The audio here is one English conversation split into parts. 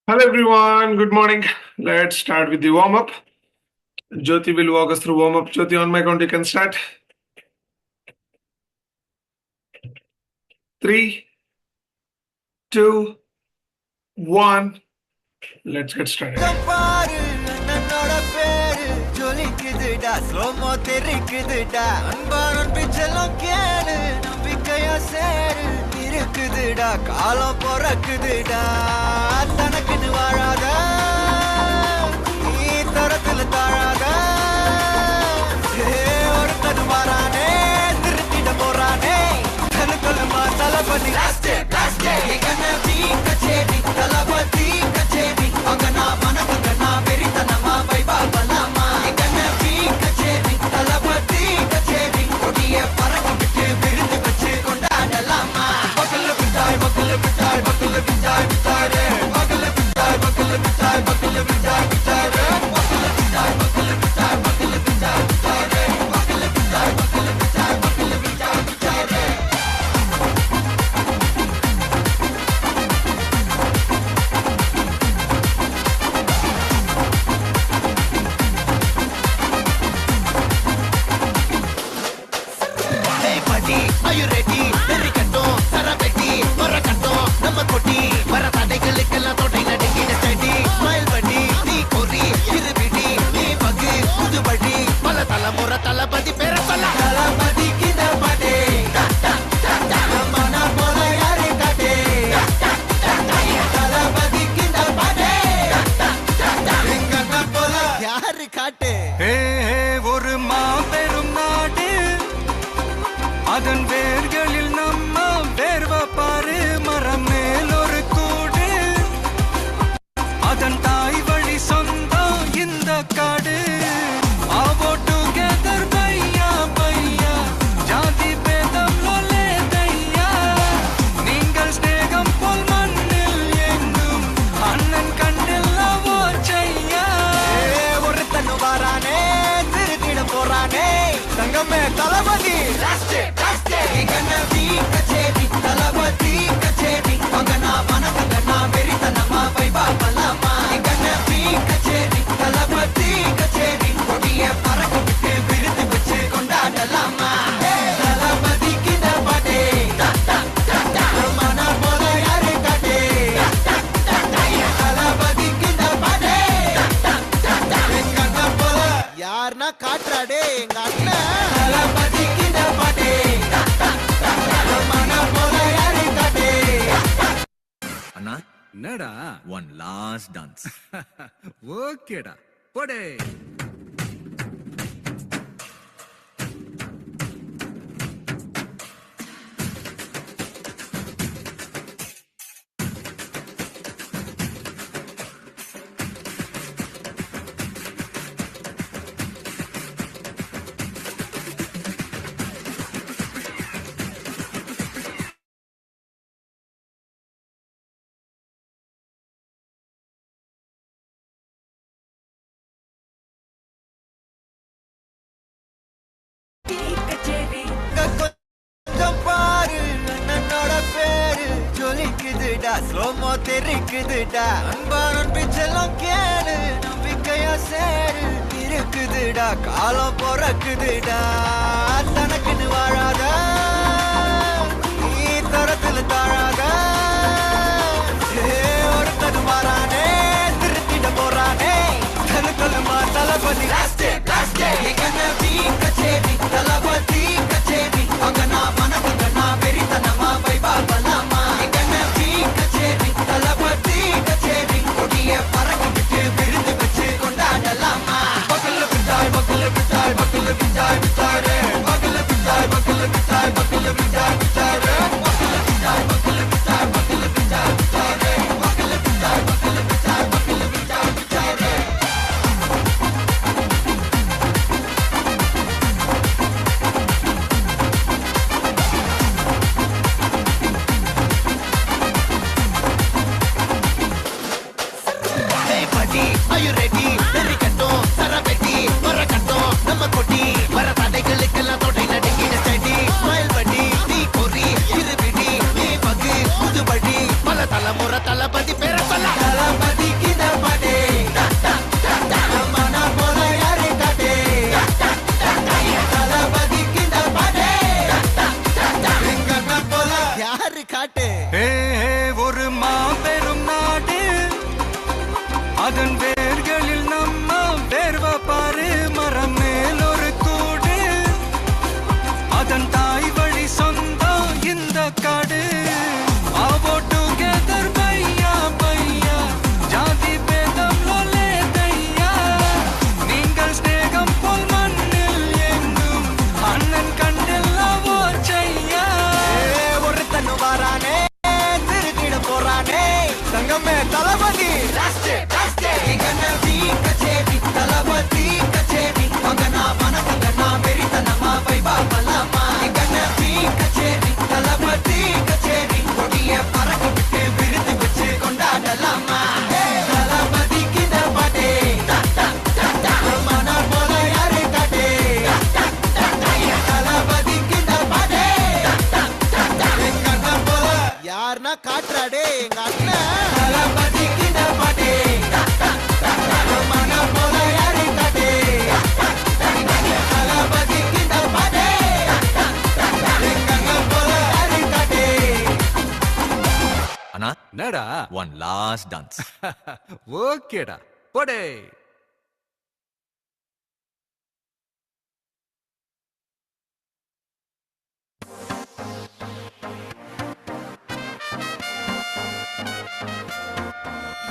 Hello everyone, good morning. Let's start with the warm up. Jyoti will walk us through warm up. Jyoti, on my count, you can start. Three, two, one. Let's get started. பாரு அண்ணனோட பேரு ஜொலிக்குதுடா slo-mo தெரிக்குதுடா அன்பான பிச்செல்லாம் கேளு நம்பிக்கையா சேரு இருக்குதுடா காலம் பிறக்குதுடா தனக்குன்னு வாழாத நீ தரத்துல தாழாத ஒருத்தன் வரானே திருத்திட போறானே தனக்குள்ளுமா தளபதி கச்சேரி தளபதி கச்சேரி அங்கனா மனக்கங்கனா வெறித்தனமா வைபா பலாமா கண்ணபி கச்சேரி தளபதி கச்சேரி கொடிய பறக்க விட்டு விருந்து வச்சு கொண்டாடலாமா பக்கல்ல விட்டாய் பக்கல்ல விட்டாய் பக்கல்ல விட்டாய் விட்டாரே பக்கல்ல விட்டாய் பக்கல்ல விட்டாய் பக்கல்ல விட்டாய் விட்டாரே பக்கல்ல விட்டாய் பக்கல்ல விட்டாய் பக்கல்ல விட்டாய் விட்டாரே பக்கல்ல விட்டாய் பக்கல்ல விட்டாய் பக்கல்ல விட்டாய் விட்டாரே Are you ready? தெரிக்கட்டும் சரபெட்டி வரக்கட்டும் நம்ம கொட்டி வர தடைகளுக்கெல்லாம் தொட்டை நடுங்கிட ஸ்டடி ஸ்மைல் பண்ணி நீ கொறி இருபிடி நீ பகு புதுபடி பல தலைமுறை தளபதி பேர சொல்ல தளபதி கித பாடே மன போல யாரு காட்டே தளபதி கித பாடே எங்க போல யாரு காட்டே ஒரு மாபெரும் நாடு அதன் வேர்களில் நம்ம வேர்வ பாரு மரம் மேல் ஒரு கூடு அதன் தாய் வழி சொந்தம் இந்த காடு ஆவோ டுகெதர் பையா பையா ஜாதி பேதம் லோலே தையா நீங்கள் ஸ்நேகம் போல் மண்ணில் எங்கும் அண்ணன் கண்டில்லவோ செய்யா ஒருத்தன் வாரானே திருத்திட போறானே தங்கமே தளபதி கண்ணபி கச்சேரி தளபதி கச்சேரி அங்கனா மனக்கங்கனா வெறித்தனமா வைபா பலாமா கண்ணபி கச்சேரி தளபதி கச்சேரி கொடிய பறக்க விட்டு விருந்து வச்சு கொண்டாடலாமா தளபதி கித பாட்டே மன போல யாரு காட்டே தளபதி கித பாட்டே எங்க அண்ணன் போல யாருன்னா காட்டுறாடே எங்க அண்ணன் தளபதி கித பாட்டே அண்ணா என்னடா ஒன் லாஸ்ட் டான்ஸ் ஓகேடா போடே கொஞ்சம் பாரு அண்ணனோட பேரு ஜொலிக்குதுடா ஸ்லோமோ தெரிக்குதுடா அன்பான பிச்செல்லாம் கேளு நம்பிக்கையா சேரு இருக்குதுடா காலம் பிறக்குதுடா தனக்குன்னு வாழாத நீ தரத்துல தாழாத ஒருத்தன் வரானே திருத்திட போறானே தனக்குள்ளுமா தளபதி கண்ணபி கச்சேரி தளபதி கச்சேரி அங்கனா மனக்கங்கனா வெறித்தனமா வைபா பலாமா கண்ணபி கச்சேரி தளபதி கச்சேரி கொடிய பறக்க விட்டு விருந்து வச்சு கொண்டாடலாமா பக்கல்ல விட்டாய் பக்கல்ல விட்டாய் பக்கல்ல விட்டாய் விட்டாரே பக்கல்ல விட்டாய் பக்கல்ல விட்டாய் பக்கல்ல விட்டாய் விட்டாரே பக்கல்ல விட்டாய் பக்கல்ல விட்டாய் பக்கல்ல விட்டாய் விட்டாரே பக்கல்ல விட்டாய் பக்கல்ல விட்டாய் பக்கல்ல விட்டாய் விட்டாரே Are you ready? தெரிக்கட்டும் சரபெட்டி வரக்கட்டும் நம்ம கொட்டி வர தடைகளுக்கெல்லாம் தொட்டை நடுங்கிட ஸ்டடி ஸ்மைல் பண்ணி நீ கொறி இருபிடி நீ பகு புதுபடி பல தலைமுறை தளபதி பேர சொல்ல தளபதி அதன் வேர்களில் நம்ம வேர்வ பாரு மரம் மேல் ஒரு கூடு அதன் தாய் வழி சொந்தம் இந்த காடு ஆவோ டுகெதர் பையா பையா ஜாதி பேதம் லோலே தையா நீங்கள் ஸ்நேகம் போல் மண்ணில் எங்கும் அண்ணன் கண்டெல்லாவோ செய்யா ஒருத்தன் வாரானே திருத்திட போறானே தங்கமே தளபதி கச்சேரி தளபதி கச்சேரி மகனா மனசங்கனா வெறித்தனமா வைபா பலாமா கச்சேரி தளபதி கச்சேரி கொடிய பறக்க விட்டு விருது வச்சு கொண்டாடலாமா தளபதி கிட்ட பாட்டே மன போல யாரு காட்டே தளபதி கிட்ட பாட்டே எங்க அண்ணன் போல யாருன்னா காட்டுறாடே எங்க அண்ணன் தளபதி கிட்ட பாட்டே மன போல யாரு காட்டே தளபதி கிட்ட பாட்டே எங்க அண்ணன் போல யாரு காட்டே அண்ணா என்னடா ஒன் லாஸ்ட் டான்ஸ் ஓகேடா போடே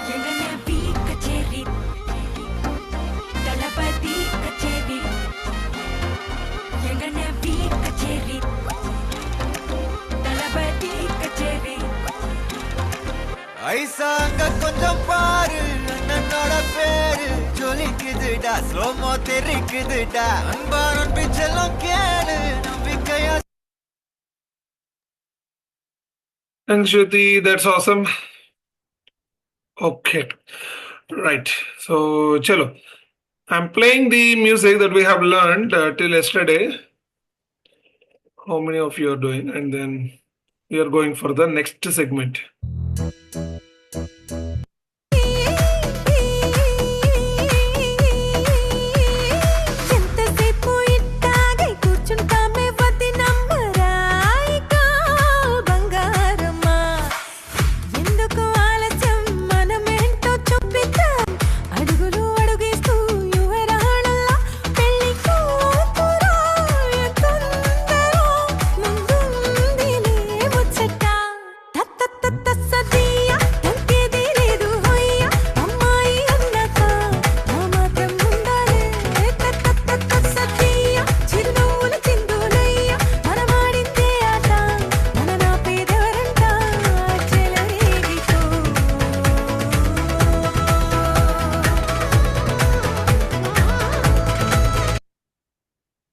எங்கன பீ கச்சேரி தளபதி கச்சேரி எங்கன பீ கச்சேரி தளபதி கச்சேரி ஐசா அங்க கொஞ்சம் பாரு அண்ணனோட பேரு ஜொலிக்குதுடா ஸ்லோமோ தெரிக்குதுடா அன்பாரன் பிச்செல்லாம் கேளு நம்பிக்கையா Thanks, Jyoti. That's awesome. Okay. Right. So, chalo. I'm playing the music that we have learned till yesterday. How many of you are doing? And then we are going for the next segment. ఎంతసేపు ఇట్టాగే కూర్చుంటామే వది నంబరాయిగా బంగారమ్మా ఎందుకు ఆలస్యం మనమేంటో చూపిద్దాం అడుగులు అడుగేస్తూ యువరాణల్లా పెళ్లి కూతురాయ తొందరో ముందుందిలే ముచ్చట తత్తత్త సదియా తగ్గేది లేదు హొయ్య అమ్మాయి అన్నాక ఆ మాత్రం ఉండాలే తత్తత్త సదియా చిరునవ్వుల చిందులయ్య మనమాడిందే ఆట మన నాపేదెవరంట చెలరేగితో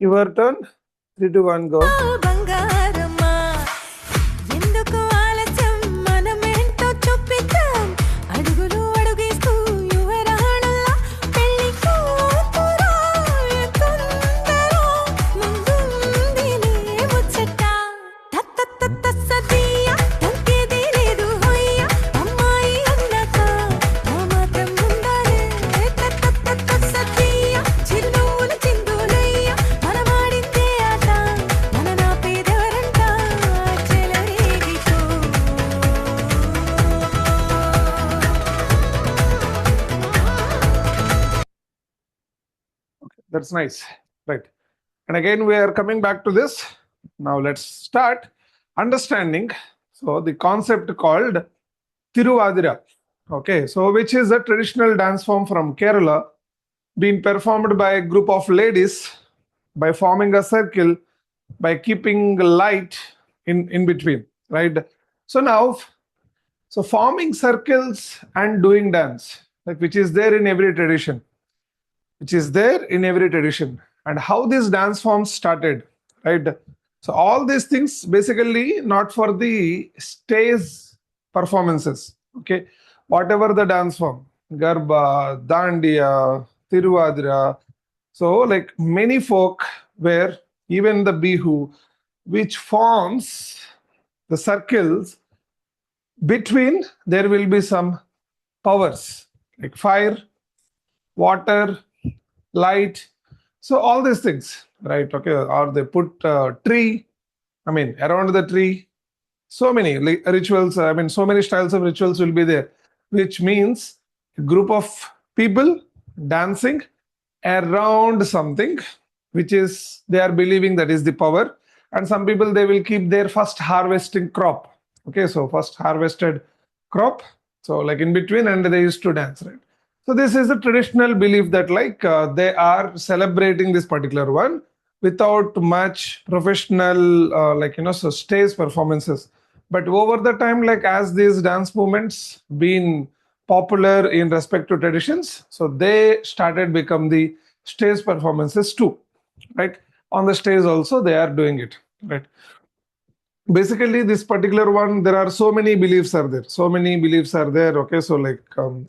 Your turn. 3, 2, 1, go. బంగారమ్మా ఎందుకు ఆలస్యం మనమేంటో చూపిద్దాం అడుగులు అడుగేస్తూ యువరాణల్లా పెళ్లి కూతురాయ తొందరో ముందుందిలే ముచ్చట తత్తత్త సదియా తగ్గేది లేదు హొయ్య అమ్మాయి అన్నాక ఆ మాత్రం ఉండాలే తత్తత్త సదియా చిరునవ్వుల చిందులయ్య మనమాడిందే ఆట మన నాపేదెవరంట చెలరేగితో That's nice. Right. And again, we are coming back to this. Now let's start understanding. So the concept called Tiruvadira. Okay. So which is a traditional dance form from Kerala being performed by a group of ladies by forming a circle by keeping light in between. Right. So now, so forming circles and doing dance, like which is there in every tradition. And how this dance form started, right? So all these things basically not for the stage performances, okay? Whatever the dance form, Garba, Dandiya, Tiruvadira. So like many folk where even the Bihu, which forms the circles between, there will be some powers like fire, water, light. So all these things, right? Okay. Or they put a tree, around the tree. So many rituals, so many styles of rituals will be there, which means group of people dancing around something which is they are believing that is the power. And some people, they will keep their first harvesting crop. Okay, so first harvested crop, so like in between, and they used to dance, right? So this is a traditional belief that like they are celebrating this particular one without much professional so stage performances. But over the time, like as these dance movements been popular in respect to traditions, so they started become the stage performances too, right? On the stage also they are doing it, right? Basically this particular one, there are so many beliefs are there, so many beliefs are there. Okay, so like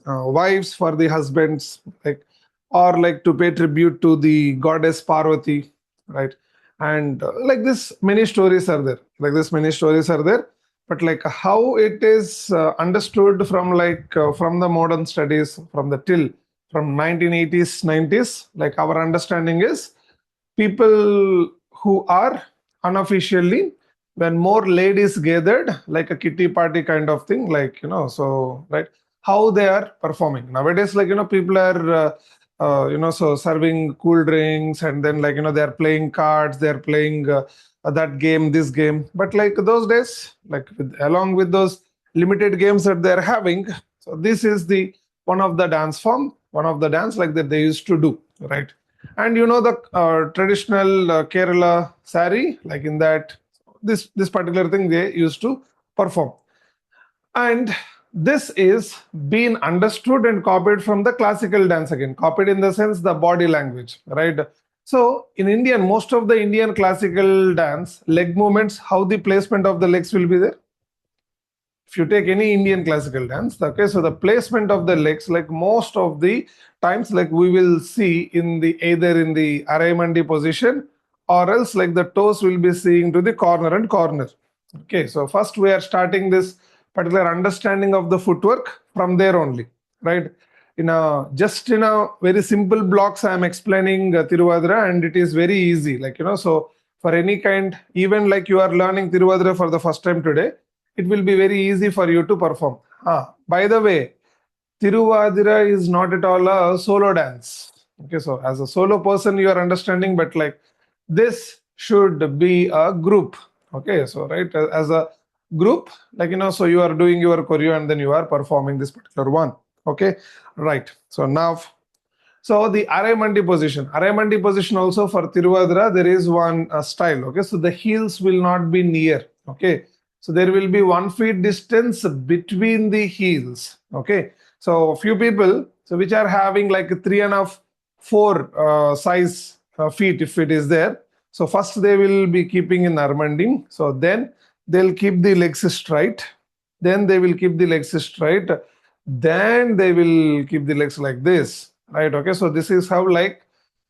wives for the husbands, like, or like to pay tribute to the goddess Parvati, right? And like this many stories are there, like this many stories are there. But like how it is understood from from the modern studies, from the till from 1980s 90s, like our understanding is people who are unofficially, when more ladies gathered, like a kitty party kind of thing, like so right, how they are performing nowadays, like people are so serving cool drinks, and then like they are playing cards, they are playing that game, this game. But like those days, like along with those limited games that they're having, so this is the one of the dance form, one of the dance like that they used to do, right? And the traditional Kerala sari, like in that, this particular thing they used to perform. And this is being understood and copied from the classical dance, again copied in the sense the body language, right? So in Indian, most of the Indian classical dance leg movements, how the placement of the legs will be there. If you take any Indian classical dance, okay, so the placement of the legs, like most of the times, like we will see in the either in the Araimandi position, or else like the toes will be seeing to the corner and corner. Okay, so first we are starting this particular understanding of the footwork from there only, right? In a very simple blocks, I am explaining Tiruvadra, and it is very easy, like so for any kind, even like you are learning Tiruvadra for the first time today, it will be very easy for you to perform. By the way, Tiruvadira is not at all a solo dance. Okay, so as a solo person, you are understanding, but like this should be a group. Okay, so right, as a group, like so you are doing your choreo and then you are performing this particular one. Okay, right. So now, so the Araimandi position also for Tiruvadira, there is one style. Okay, so the heels will not be near. Okay, so there will be 1 feet distance between the heels. Okay, so few people, so which are having like 3.5, 4 size feet, if it is there. So first they will be keeping in armanding. So then they'll keep the legs straight. Then they will keep the legs straight. Then they will keep the legs like this, right? Okay, so this is how like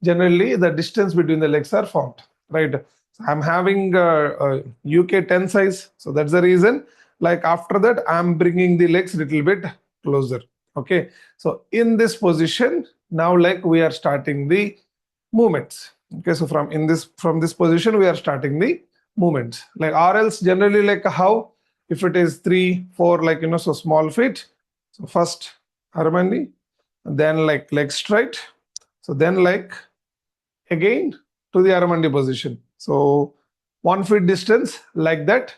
generally the distance between the legs are formed, right? So I'm having UK 10 size, so that's the reason. Like after that, I'm bringing the legs a little bit closer. Okay, so in this position now, like we are starting the movements. Okay, so from this position we are starting the movements, like or else generally like how, if it is 3, 4, like so small feet, so first Armandi, then like leg straight, so then like again to the Armandi position, so 1 feet distance, like that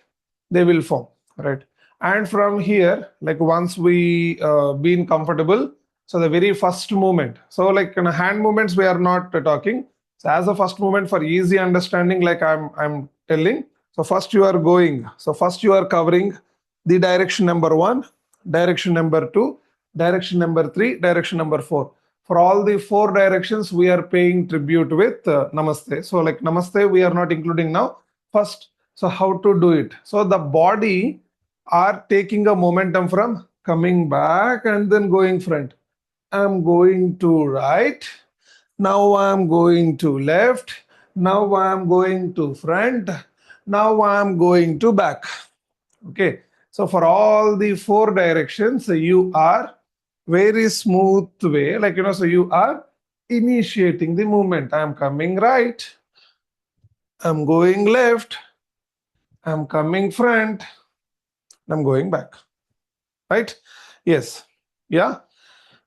they will form, right? And from here, like once we been comfortable, so the very first movement, so like in hand movements we are not talking. So as a first movement for easy understanding, like I'm telling, so first you are going, so first you are covering the direction number 1, direction number 2, direction number 3, direction number 4. For all the 4 directions, we are paying tribute with Namaste. So like Namaste, we are not including now. First, so how to do it? So the body are taking a momentum from coming back and then going front. I'm going to right. Now I'm going to left. Now I'm going to front. Now I'm going to back. Okay. So for all the 4 directions, you are very smooth way, like so you are initiating the movement. I'm coming right. I'm going left. I'm coming front. I'm going back. Right? Yes. Yeah.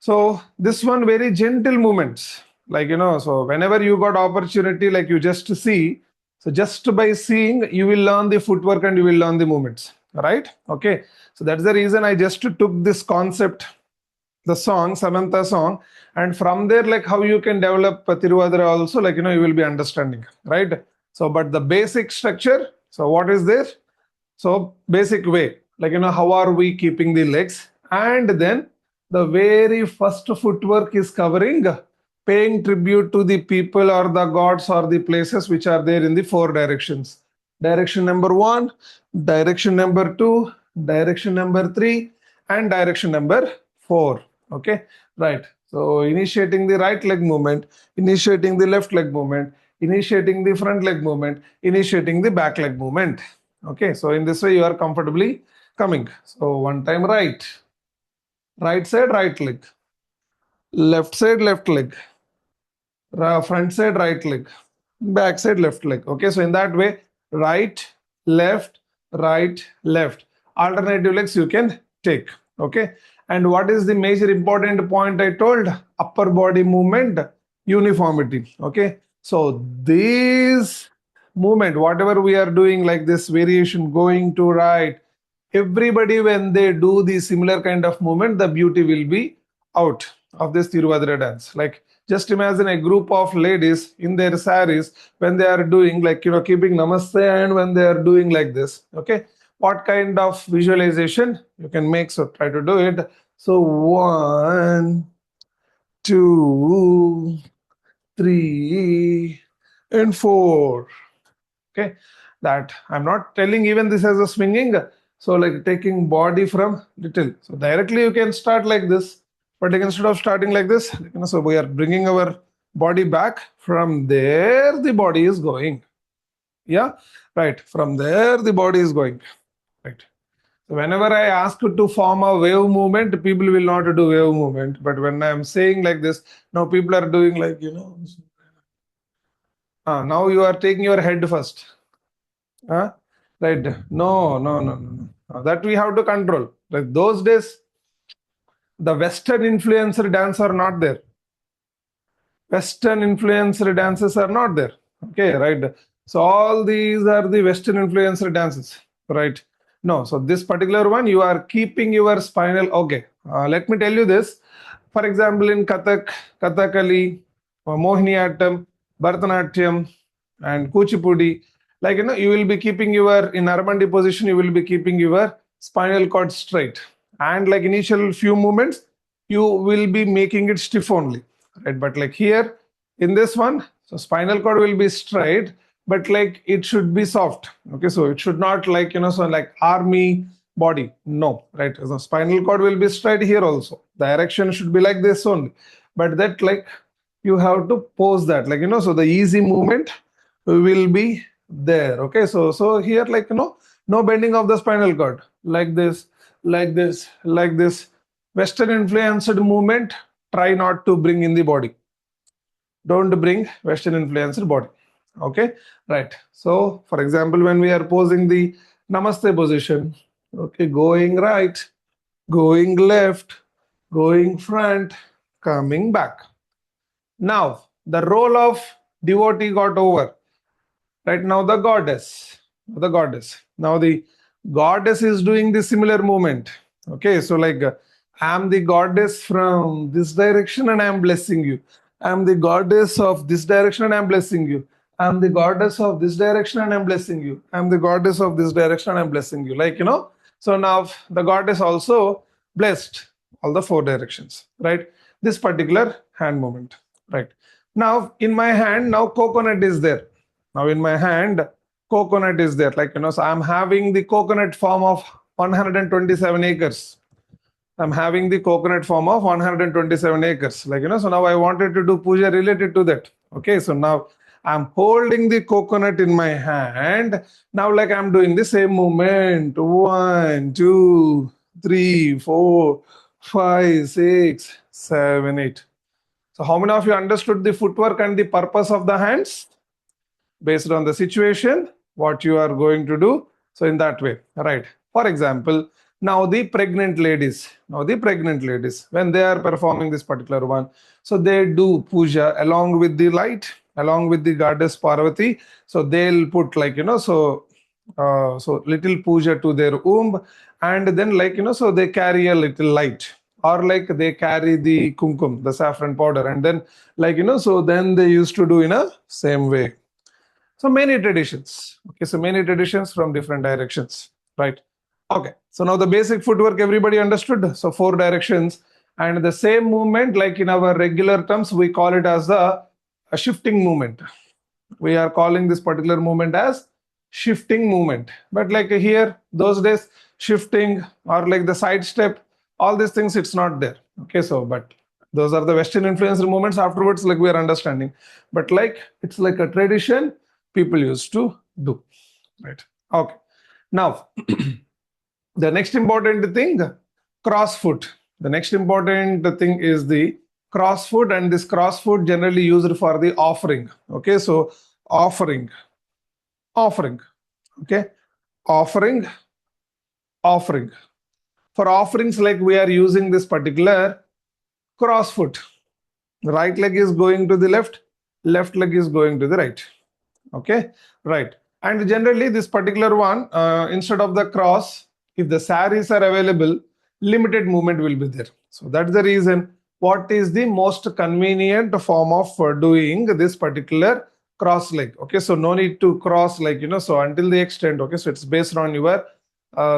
So this one very gentle movements, like so whenever you got opportunity, like you just see, so just by seeing, you will learn the footwork and you will learn the movements, right? Okay, so that's the reason I just took this concept, the song, Samantha song, and from there, like how you can develop Tiruvadira also, like you will be understanding, right? So, but the basic structure, so what is there? So basic way, like how are we keeping the legs, and then the very first footwork is covering paying tribute to the people or the gods or the places which are there in the four directions. Direction number one, direction number two, direction number three, and direction number four. Okay, right. So initiating the right leg movement, initiating the left leg movement, initiating the front leg movement, initiating the back leg movement. Okay, so in this way you are comfortably coming. So one time right side right leg, left side left leg, front side right leg, back side left leg. Okay, so in that way, right, left, alternative legs you can take. Okay, and what is the major important point I told? Upper body movement uniformity. Okay, so this movement, whatever we are doing, like this variation going to right, everybody when they do the similar kind of movement, the beauty will be out of this Tiruvadira dance. Like just imagine a group of ladies in their saris when they are doing like keeping namaste, and when they are doing like this. Okay, what kind of visualization you can make? So try to do it. So 1, 2, 3, and 4. Okay, that I'm not telling even this as a swinging. So like taking body from little. So directly you can start like this, but like instead of starting like this, so we are bringing our body back. From there, the body is going. Yeah, right. From there, the body is going. Right. So whenever I ask you to form a wave movement, people will not do wave movement. But when I'm saying like this, now people are doing like, now you are taking your head first. Right. No. That we have to control. Like those days, the Western influencer dance are not there. Western influencer dances are not there. Okay, right. So all these are the Western influencer dances, right? No, so this particular one, you are keeping your spinal. Okay, let me tell you this. For example, in Kathak, Kathakali, Mohiniyattam, Bharatanatyam, and Kuchipudi, like you will be keeping your in Narmandi position, you will be keeping your spinal cord straight, and like initial few movements, you will be making it stiff only, right? But like here in this one, so spinal cord will be straight, but like it should be soft. Okay, so it should not like so like army body. No, right? So spinal cord will be straight here also. Direction should be like this only, but that like you have to pose that like so the easy movement will be there. Okay, so here like no bending of the spinal cord, like this, like this, like this. Western influenced movement, try not to bring in the body. Don't bring Western influenced body. Okay, right. So for example, when we are posing the namaste position, okay, going right, going left, going front, coming back. Now the role of devotee got over. Right now the goddess. Now the goddess is doing the similar movement. Okay, so like I am the goddess from this direction and I am blessing you. I am the goddess of this direction and I am blessing you. I am the goddess of this direction and I am blessing you. I am the goddess of this direction and I am blessing you. Like so now the goddess also blessed all the four directions. Right? This particular hand movement. Right? Now in my hand, now coconut is there. Now in my hand, coconut is there. Like so I'm having the coconut form of 127 acres. I'm having the coconut form of 127 acres. Like so now I wanted to do puja related to that. Okay, so now I'm holding the coconut in my hand. Now like I'm doing the same movement. 1, 2, 3, 4, 5, 6, 7, 8. So how many of you understood the footwork and the purpose of the hands? Based on the situation, what you are going to do. So in that way, right? For example, Now the pregnant ladies, when they are performing this particular one, so they do puja along with the light, along with the goddess Parvati. So they'll put like, so little puja to their womb, and then like, so they carry a little light, or like they carry the kumkum, the saffron powder, and then like, so then they used to do in a same way. So many traditions. Okay, so many traditions from different directions, right? Okay, so now the basic footwork everybody understood. So 4 directions, and the same movement, like in our regular terms, we call it as a shifting movement. We are calling this particular movement as shifting movement. But like here, those days, shifting or like the side step, all these things, it's not there. Okay, so but those are the Western influenced movements. Afterwards, like we are understanding, but like it's like a tradition people used to do, right? Okay, now the next important thing, cross foot. The next important thing is the cross foot, and this cross foot generally used for the offering. Okay, so offering, okay, offering. For offerings, like we are using this particular cross foot. Right leg is going to the left leg is going to the right. Okay, right. And generally this particular one, instead of the cross, if the saris are available, limited movement will be there. So that's the reason what is the most convenient form of doing this particular cross leg. Okay, so no need to cross like, so until the extent. Okay, so it's based on your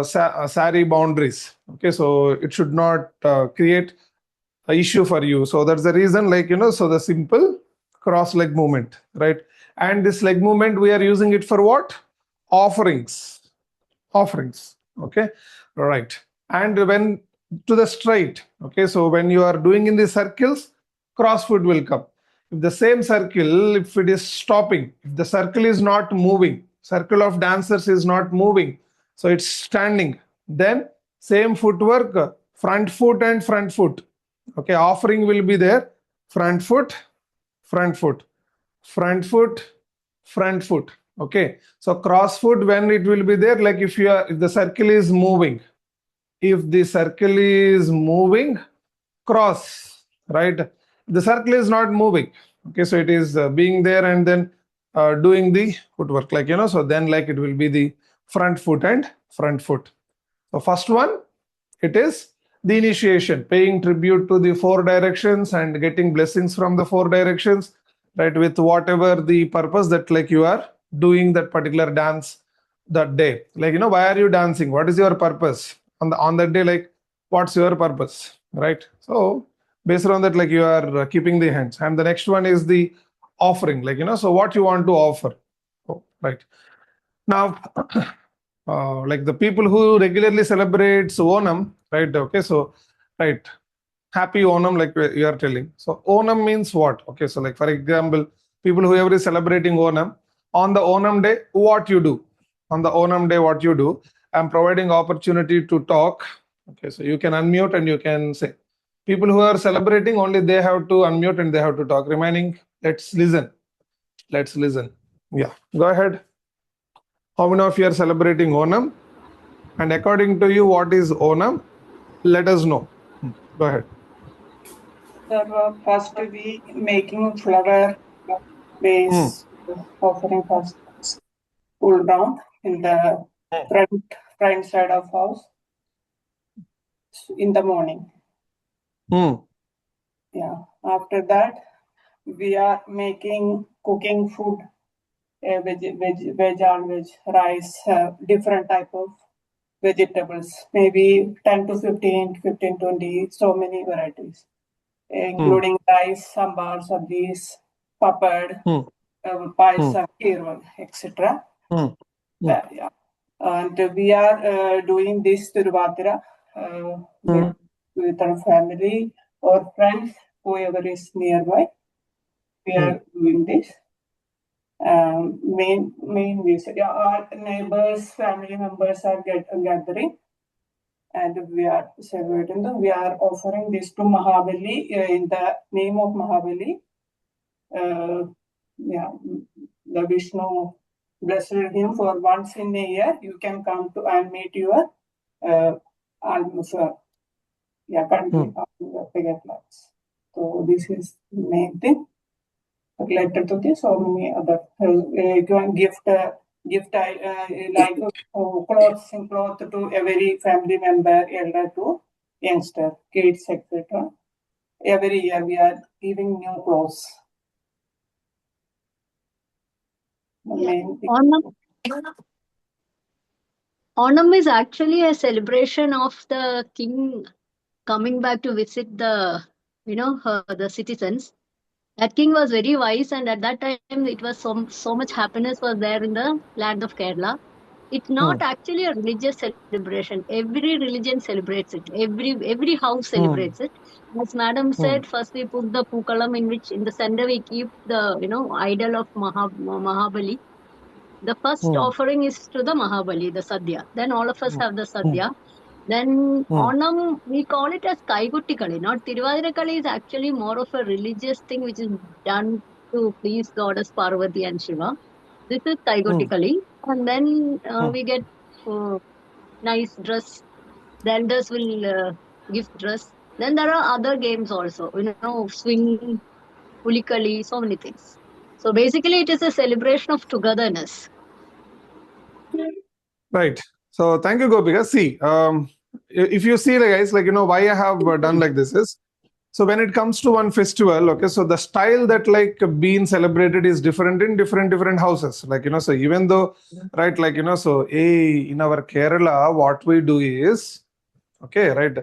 sari boundaries. Okay, so it should not create a issue for you. So that's the reason, like, so the simple cross leg movement, right? And this leg movement, we are using it for what? Offerings. Okay, right. And when to the straight, okay, so when you are doing in the circles, cross foot will come. If the same circle, if it is stopping, if the circle is not moving, circle of dancers is not moving, so it's standing, then same footwork, front foot and front foot. Okay, offering will be there, front foot, front foot, front foot, front foot. Okay, so cross foot, when it will be there, like if the circle is moving, cross, right? The circle is not moving. Okay, so it is being there and then doing the footwork, like, so then like it will be the front foot and front foot. So first one, it is the initiation, paying tribute to the 4 directions and getting blessings from the 4 directions, right? With whatever the purpose that like you are doing that particular dance that day. Like, why are you dancing? What is your purpose on that day? Like, what's your purpose, right? So based on that, like you are keeping the hands. And the next one is the offering, like, so what you want to offer. Oh, right. Now, like the people who regularly celebrates Onam, right? Okay, so right, happy Onam, like you are telling. So Onam means what? Okay, so like for example, people whoever is celebrating Onam, on the Onam day, what you do? On the Onam day, what you do? I'm providing opportunity to talk. Okay, so you can unmute and you can say. People who are celebrating, only they have to unmute and they have to talk. Remaining, let's listen. Yeah, go ahead. How many of you are celebrating Onam? And according to you, what is Onam? Let us know. Go ahead. Sir, first we making flower base offering first pull down in the front side of house in the morning. Yeah. After that, we are cooking food, veg and veg, rice, different type of vegetables, maybe 10 to 15, 20, so many varieties, including rice, sambar, sabjis, papad, paisa, kheer, etc. Yeah. And we are doing this Tiruvatira with our family or friends, whoever is nearby. We are doing this. Main reason, yeah, our neighbors, family members are gathering, and we are celebrating them. We are offering this to Mahabali in the name of Mahabali. Yeah, the Vishnu blessed him for once in a year. You can come to and meet your currently bigger flats. So this is the main thing related to this. Or many other gift like clothes and cloth to every family member, elder to youngster, kids, etc. Every year we are giving new clothes. The main thing. Onam is actually a celebration of the king coming back to visit the, the citizens. That king was very wise, and at that time it was so much happiness was there in the land of Kerala. It's not actually a religious celebration. Every religion celebrates it. Every house celebrates it. As Madam said, first we put the Pukalam, in which in the center we keep the idol of Mahabali. The first offering is to the Mahabali, the Sadhya. Then all of us have the Sadhya. Then Onam, we call it as Kaigutti Kali. Not Tiruvadira Kali is actually more of a religious thing which is done to please goddess Parvati and Shiva. This is Kaigutti Kali. And then we get nice dress. The elders will give dress. Then there are other games also, swing, Pulikali, so many things. So basically it is a celebration of togetherness. Right. So thank you, Gopika. See, if you see, guys, why I have done like this is, so when it comes to one festival, okay, so the style that being celebrated is different in different houses. So even though, right, so in our Kerala, what we do is, okay, right,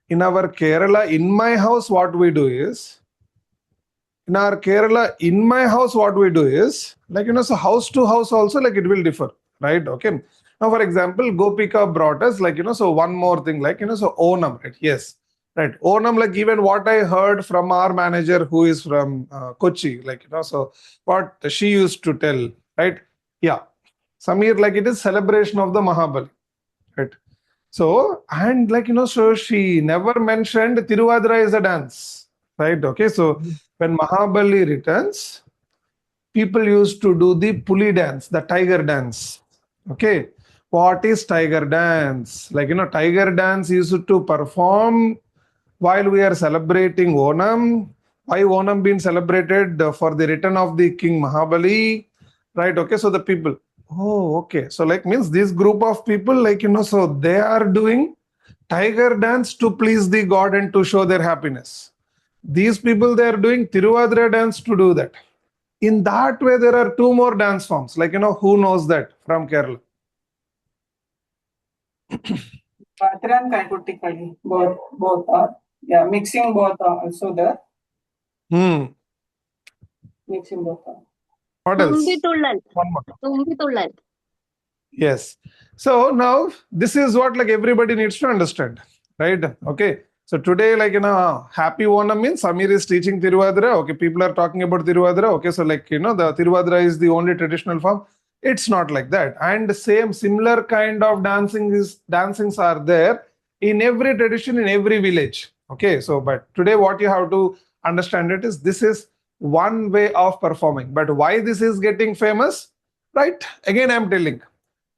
in our Kerala, in my house, what we do is, in our Kerala, in my house, what we do is, so house to house also, it will differ, right? Okay. Now, for example, Gopika brought us, so one more thing, so Onam, right? Yes, right. Onam, even what I heard from our manager who is from Kochi, so what she used to tell, right? Yeah. Samir, it is celebration of the Mahabali, right? So, and so she never mentioned Tiruvadira is a dance, right? Okay. So, when Mahabali returns, people used to do the Puli dance, the tiger dance. Okay. What is tiger dance? Tiger dance used to perform while we are celebrating Onam. Why Onam being celebrated? For the return of the King Mahabali, right? Okay. So the people, oh, okay. So means this group of people, so they are doing tiger dance to please the god and to show their happiness. These people, they are doing Tiruvadira dance to do that. In that way, there are two more dance forms. Who knows that from Kerala? Patra and Kaigutti Kali, both are. Yeah, mixing both are also there. Mixing both are. What else? Tumbi Tullal. One more. Tumbi Tullal. Yes. So now this is what everybody needs to understand, right? Okay. So today, happy Onam means Samir is teaching Tiruvadira. Okay, people are talking about Tiruvadira. Okay, so the Tiruvadira is the only traditional form. It's not like that. And similar kind of dancings are there in every tradition, in every village. Okay, so but today what you have to understand it is this is one way of performing. But why this is getting famous, right? Again, I'm telling.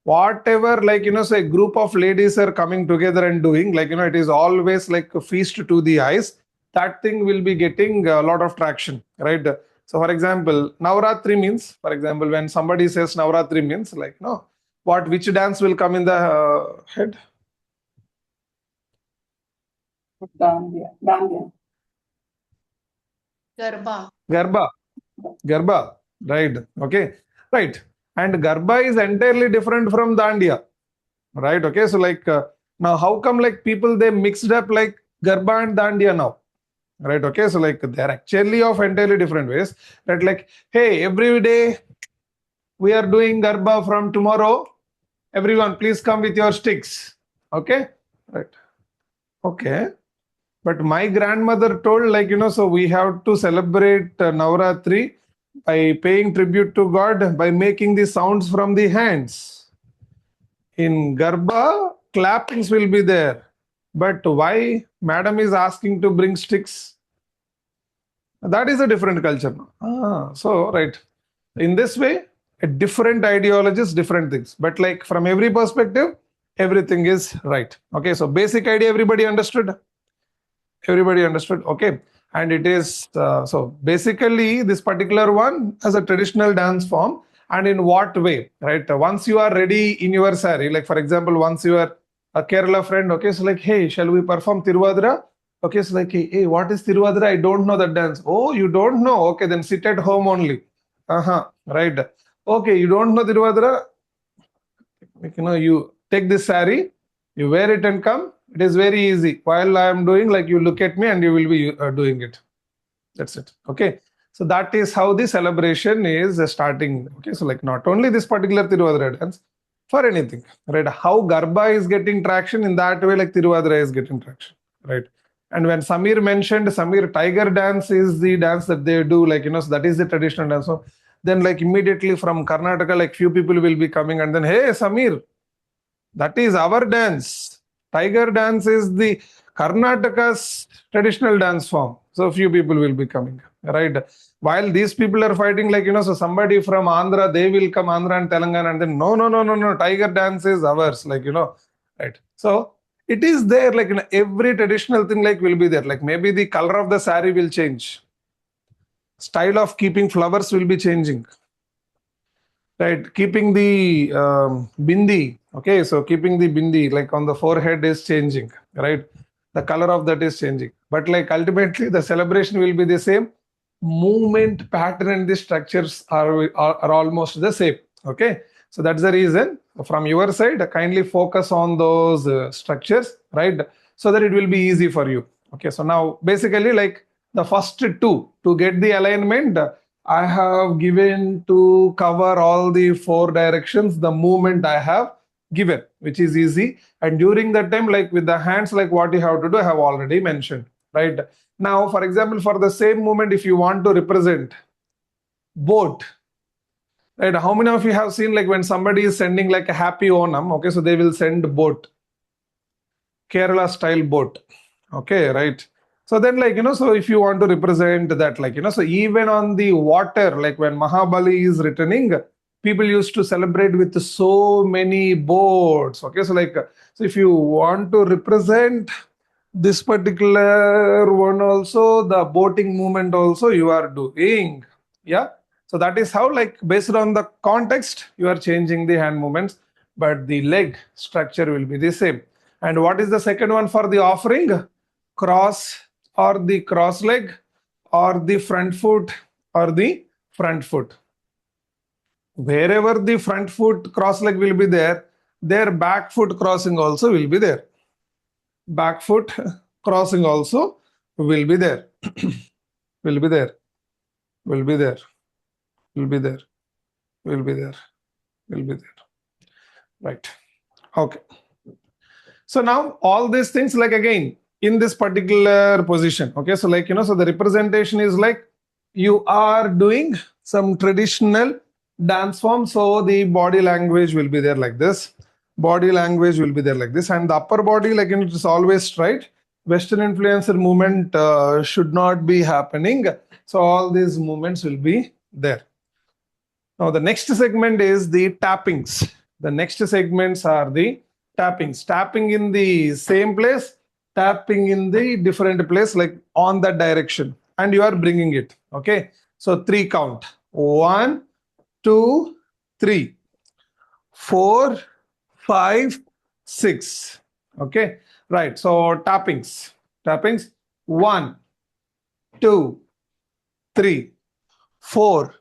Whatever, say group of ladies are coming together and doing, it is always a feast to the eyes. That thing will be getting a lot of traction, right? So, for example, Navratri means, for example, when somebody says Navratri means, which dance will come in the head? Dandiya. Garba, right? Okay, right. And Garba is entirely different from Dandiya, right? Okay, so now how come people they mixed up Garba and Dandiya now, right? Okay, so they're actually of entirely different ways. That hey, every day we are doing Garba from tomorrow. Everyone, please come with your sticks. Okay, right? Okay, but my grandmother told so we have to celebrate Navratri by paying tribute to God, by making the sounds from the hands. In Garba, clappings will be there. But why madam is asking to bring sticks? That is a different culture. So, right. In this way, different ideologies, different things. But from every perspective, everything is right. Okay, so basic idea everybody understood? Everybody understood? Okay. And it is, so basically this particular one as a traditional dance form, and in what way, right? Once you are ready in your sari, like for example, once you are a Kerala friend, okay, so like, hey, shall we perform Tiruvadra? Okay, so like, hey, what is Tiruvadra? I don't know that dance. Oh, you don't know? Okay, then sit at home only. Right. Okay, you don't know Tiruvadra? Like, you take this sari, you wear it and come. It is very easy. While I am doing, like, you look at me and you will be doing it. That's it. Okay. So that is how the celebration is starting. Okay. So like not only this particular Tiruvadra dance, for anything, right? How Garba is getting traction in that way, like Tiruvadra is getting traction, right? And when Samir mentioned Samir, tiger dance is the dance that they do, like, so that is the traditional dance. So then like immediately from Karnataka, like few people will be coming and then, hey, Samir, that is our dance. Tiger dance is the Karnataka's traditional dance form. So few people will be coming, right? While these people are fighting, like, so somebody from Andhra, they will come, Andhra and Telangana, and then no, tiger dance is ours, like, right? So it is there, like, every traditional thing, like, will be there. Like maybe the color of the sari will change. Style of keeping flowers will be changing. Right, keeping the bindi, okay, so keeping the bindi like on the forehead is changing, right? The color of that is changing, but like ultimately the celebration will be the same. Movement pattern and the structures are almost the same. Okay, so that's the reason from your side, kindly focus on those structures, right? So that it will be easy for you. Okay, so now basically like the first two to get the alignment, I have given to cover all the four directions, the movement I have given, which is easy. And during that time, like with the hands, like what you have to do, I have already mentioned, right? Now, for example, for the same movement, if you want to represent boat, right? How many of you have seen like when somebody is sending like a happy Onam, okay, so they will send boat, Kerala style boat, okay, right? So then like, so if you want to represent that, like, so even on the water, like when Mahabali is returning, people used to celebrate with so many boats. Okay, so like, so if you want to represent this particular one also, the boating movement also you are doing. Yeah. So that is how, like, based on the context, you are changing the hand movements, but the leg structure will be the same. And what is the second one for the offering? Cross or the cross leg or the front foot or the front foot. Wherever the front foot cross leg will be there, their back foot crossing also will be there. Back foot crossing also will be there. Will be there. Will be there. Will be there. Will be there. Will be there. Right. Okay. So now all these things, like again, in this particular position, okay, so like, so the representation is like you are doing some traditional dance form, so the body language will be there like this, body language will be there like this, and the upper body, like, it is always straight. Western influencer movement should not be happening, so all these movements will be there. Now the next segment is the tappings. The next segments are the tappings. Tapping in the same place, tapping in the different place, like on that direction, and you are bringing it. Okay, so 3 count: 1, 2, 3, 4, 5, 6. Okay, right. So tappings, 1, 2, 3, 4,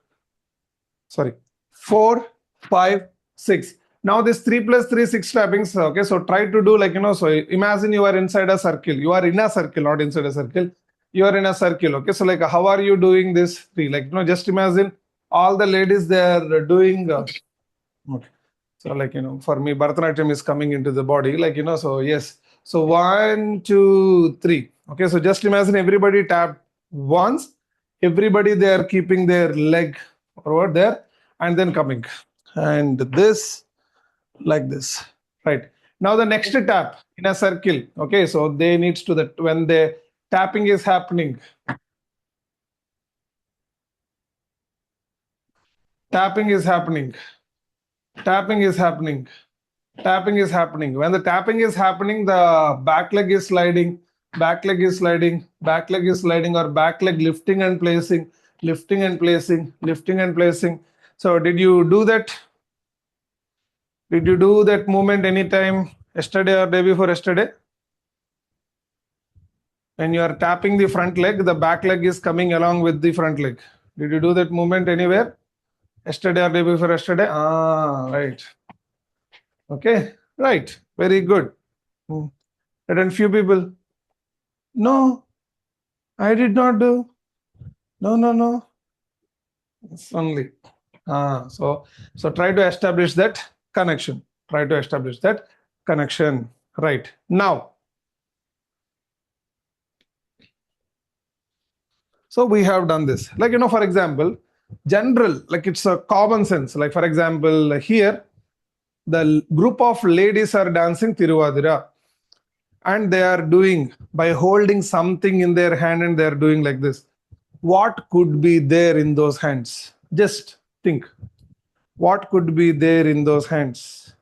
4, 5, 6. Now this 3 plus 3, 6 tappings. Okay, so try to do like, so imagine you are inside a circle. You are in a circle, not inside a circle. You are in a circle. Okay, so like how are you doing this 3? Like, just imagine all the ladies, they are doing. Okay. So like, for me, Bharatanatyam is coming into the body. Like, so yes. So 1, 2, 3. Okay, so just imagine everybody tap once. Everybody, they are keeping their leg over there and then coming. And this, like this, right? Now the next tap in a circle. Okay, so they needs to that when the tapping is happening. Tapping is happening. Tapping is happening. Tapping is happening. When the tapping is happening, the back leg is sliding, back leg is sliding, back leg is sliding, or back leg lifting and placing, lifting and placing, lifting and placing. So did you do that? Did you do that movement anytime yesterday or day before yesterday? When you are tapping the front leg, the back leg is coming along with the front leg. Did you do that movement anywhere? Yesterday or day before yesterday? Ah, right. Okay, right. Very good. And then few people, no, I did not do. No. It's only. So try to establish that connection. Try to establish that connection. Right. Now, so we have done this. Like, for example, general, like it's a common sense. Like, for example, here, the group of ladies are dancing Tiruvadira. And they are doing by holding something in their hand and they are doing like this. What could be there in those hands? Just think. What could be there in those hands?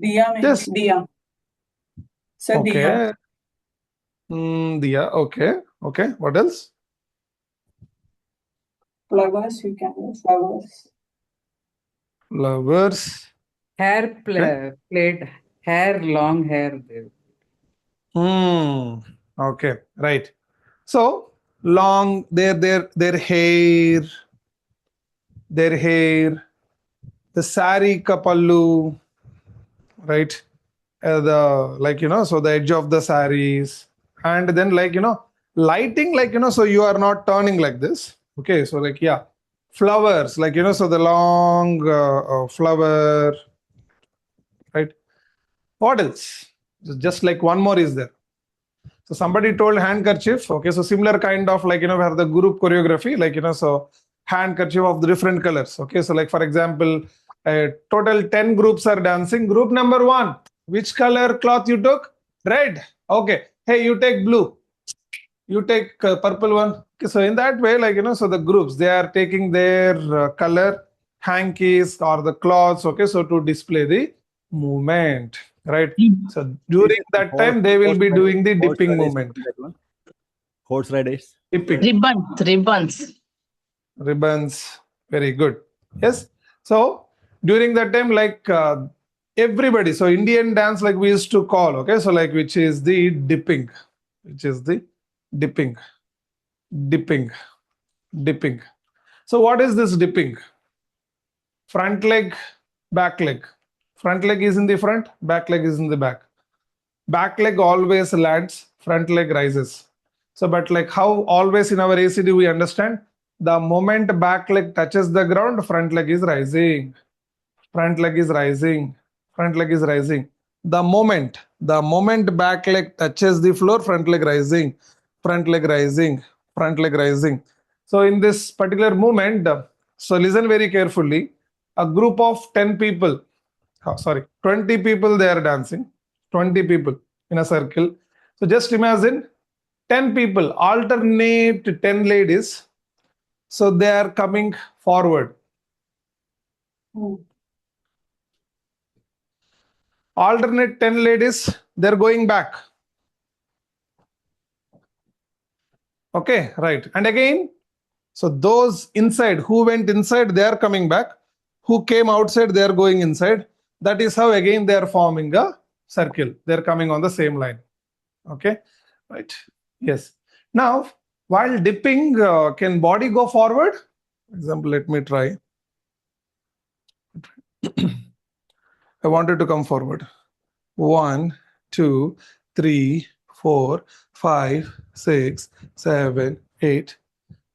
Diya, Yes. Diya. Sir, Diya. Okay. Diya. Okay. What else? Flowers, you can use flowers. Flowers. Hair plait, hair, long hair. Okay. Right. So long their hair, the sari kapallu, right? So the edge of the saris, and then lighting, so you are not turning like this. Okay, so flowers, so the long flower, right? What else? Just like one more is there. So somebody told handkerchief. Okay, so similar kind of we have the group choreography, so handkerchief of the different colors. Okay, so for example, total 10 groups are dancing. Group number 1, which color cloth you took? Red. Okay. Hey, you take blue. You take purple one. Okay, so in that way, so the groups, they are taking their color hankies or the cloths. Okay, so to display the movement, right? So during that time, they will be doing the dipping movement. Horse riders. Dipping. Ribbons. Very good. Yes. So during that time, everybody, so Indian dance, we used to call, okay, so which is the dipping, dipping. So what is this dipping? Front leg, back leg. Front leg is in the front, back leg is in the back. Back leg always lands, front leg rises. So, but how always in our ACD we understand, the moment back leg touches the ground, front leg is rising. Front leg is rising. Front leg is rising. The moment back leg touches the floor, front leg rising. Front leg rising. Front leg rising. So in this particular movement, so listen very carefully. A group of 10 people, 20 people, they are dancing. 20 people in a circle. So just imagine 10 people, alternate 10 ladies. So they are coming forward. Alternate 10 ladies, they're going back. Okay, right. And again, so those inside, who went inside, they are coming back. Who came outside, they are going inside. That is how again they are forming a circle. They're coming on the same line. Okay, right. Yes. Now, while dipping, can body go forward? For example, let me try. I wanted to come forward. 1, 2, 3, 4, 5, 6, 7, 8.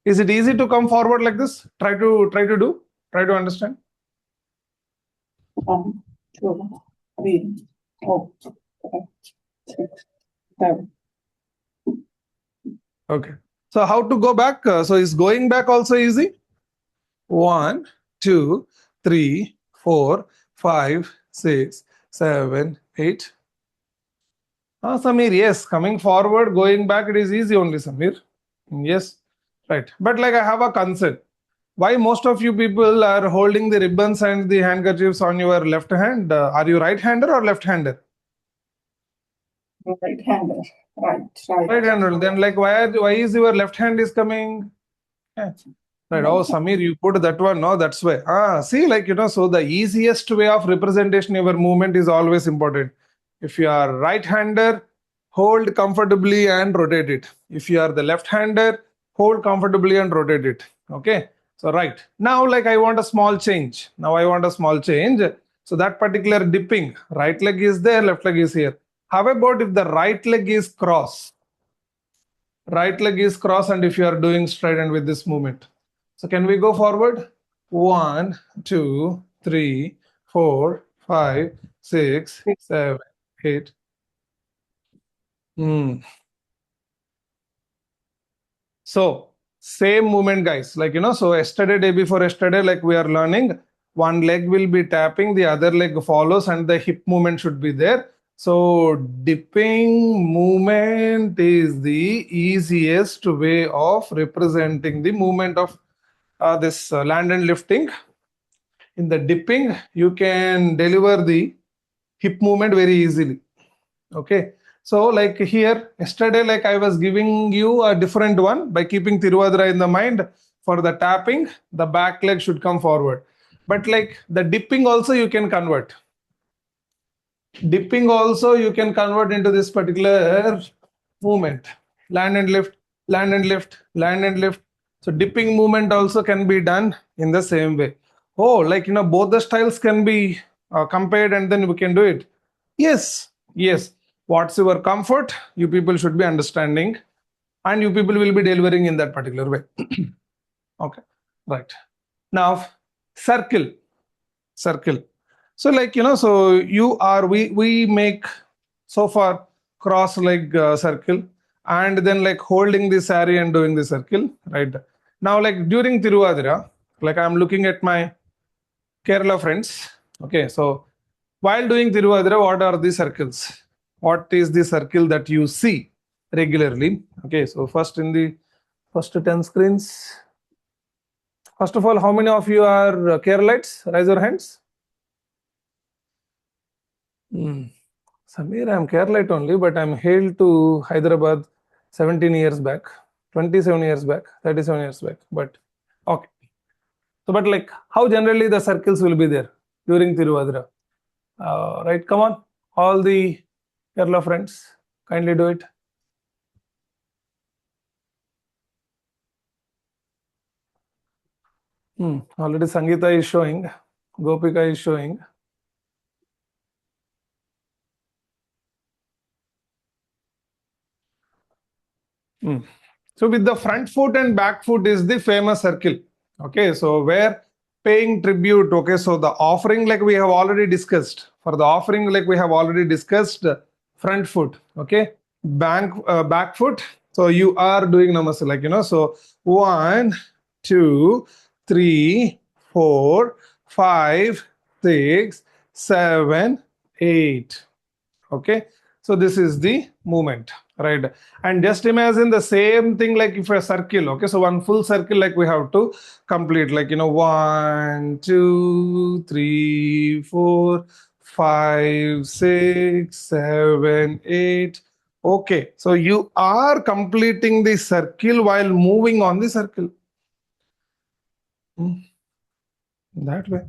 Is it easy to come forward like this? Try to understand. 1, 2, 3, 4, 5, 6, 7. Okay. So how to go back? So is going back also easy? 1, 2, 3, 4, 5, 6, 7, 8. Samir, yes, coming forward, going back, it is easy only, Samir. Yes, Right. But like I have a concern. Why most of you people are holding the ribbons and the handkerchiefs on your left hand? Are you right-hander or left-hander? Right-hander. Right. Right-hander. Then like why is your left hand is coming? Yeah. Right. Oh, Samir, you put that one. No, that's why. See, like, so the easiest way of representation of your movement is always important. If you are right-hander, hold comfortably and rotate it. If you are the left-hander, hold comfortably and rotate it. Okay. So, right. Now, like, I want a small change. So that particular dipping, right leg is there, left leg is here. How about if the right leg is cross? Right leg is cross, and if you are doing straight and with this movement. So can we go forward? 1, 2, 3, 4, 5, 6, 7, 8. So same movement, guys. Like, so yesterday, day before yesterday, like we are learning, one leg will be tapping, the other leg follows, and the hip movement should be there. So dipping movement is the easiest way of representing the movement of this land and lifting. In the dipping, you can deliver the hip movement very easily. Okay. So like here, yesterday, like I was giving you a different one by keeping Tiruvadra in the mind. For the tapping, the back leg should come forward. But like the dipping also you can convert. Dipping also you can convert into this particular movement. Land and lift, land and lift, land and lift. So dipping movement also can be done in the same way. Oh, like, both the styles can be compared and then we can do it. Yes. What's your comfort? You people should be understanding and you people will be delivering in that particular way. Okay, right. Now, circle. So like, so we make so far cross leg circle and then like holding the sari and doing the circle, right? Now, like during Tiruvadira, like I'm looking at my Kerala friends. Okay, so while doing Tiruvadira, what are the circles? What is the circle that you see regularly? Okay, so first in the first 10 screens. First of all, how many of you are Keralites? Raise your hands. Samir, I'm Keralite only, but I'm hailed to Hyderabad 17 years back, 27 years back, 37 years back. But okay. So, but like how generally the circles will be there during Tiruvadira? Right, come on, all the Kerala friends, kindly do it. Already Sangeeta is showing, Gopika is showing. So with the front foot and back foot is the famous circle. Okay, so where paying tribute. Okay, so the offering, like we have already discussed. For the offering, like we have already discussed, front foot. Okay, back foot. So you are doing namaste, like so 1, 2, 3, 4, 5, 6, 7, 8. Okay, so this is the movement, right? And just imagine the same thing like if a circle. Okay, so one full circle like we have to complete, like 1, 2, 3, 4, 5, 6, 7, 8. Okay, so you are completing the circle while moving on the circle. That way.